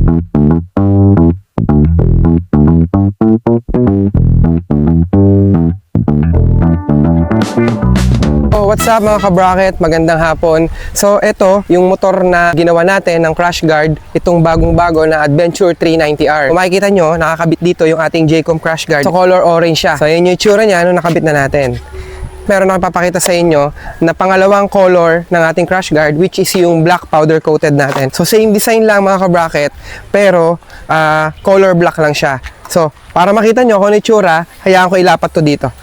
So, what's up mga ka-bracket? Magandang hapon. So, ito, yung motor na ginawa natin ng crash guard, itong bagong-bago na Adventure 390R. Kung makikita nyo, nakakabit dito yung ating Jaycom crash guard. So, color orange siya. So, yun yung itsura niya nung nakabit na natin. Meron akong papakita sa inyo na pangalawang color ng ating crash guard, which is yung black powder coated natin. So, same design lang mga ka-bracket, pero color black lang siya. So, para makita nyo kung ano itsura, hayaan ko ilapat to dito.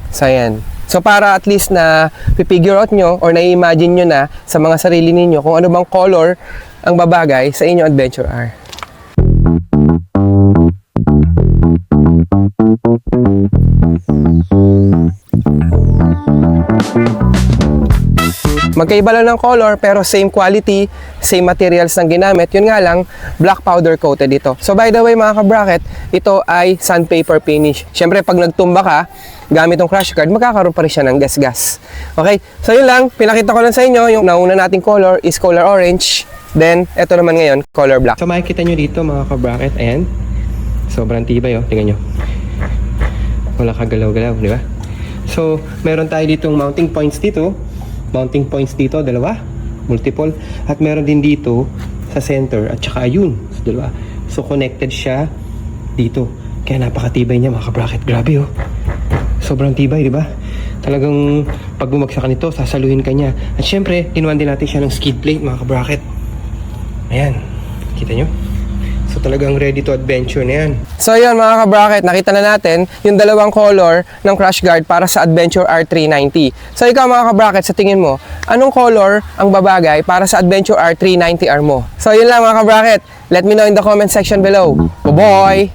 So, ayan. So, para at least na figure out nyo or na-imagine nyo na sa mga sarili ninyo kung ano bang color ang babagay sa inyong Adventure R. Magkaiba lang ng color pero same quality, same materials ng ginamit. Yun nga lang, black powder coated ito. So by the way mga ka-bracket, ito ay sandpaper finish. Siyempre pag nagtumba ka, gamit ng crash guard, magkakaroon pa rin siya ng gas-gas. Okay, so yun lang, pinakita ko lang sa inyo, yung nauna nating color is color orange. Then, ito naman ngayon, color black. So makikita nyo dito mga ka-bracket, ayan. Sobrang tibay oh, tingnan nyo. Wala kagalaw-galaw, di ba? So, meron tayo ditong mounting points dito. Mounting points dito, dalawa, multiple. At meron din dito sa center at saka ayun, dalawa. So, connected siya dito. Kaya napakatibay niya mga ka-bracket. Grabe oh. Sobrang tibay, di ba? Talagang pag bumagsak ka nito, sasaluhin ka niya. At syempre, tinuan din natin siya ng skid plate mga ka-bracket. Ayan, kita nyo? So talagang ready to adventure na yan. So yun mga ka-bracket, nakita na natin yung dalawang color ng crash guard para sa Adventure R390. So ikaw mga ka-bracket, sa tingin mo, anong color ang babagay para sa Adventure R390R mo? So yun lang mga ka-bracket, let me know in the comment section below. Bye-bye!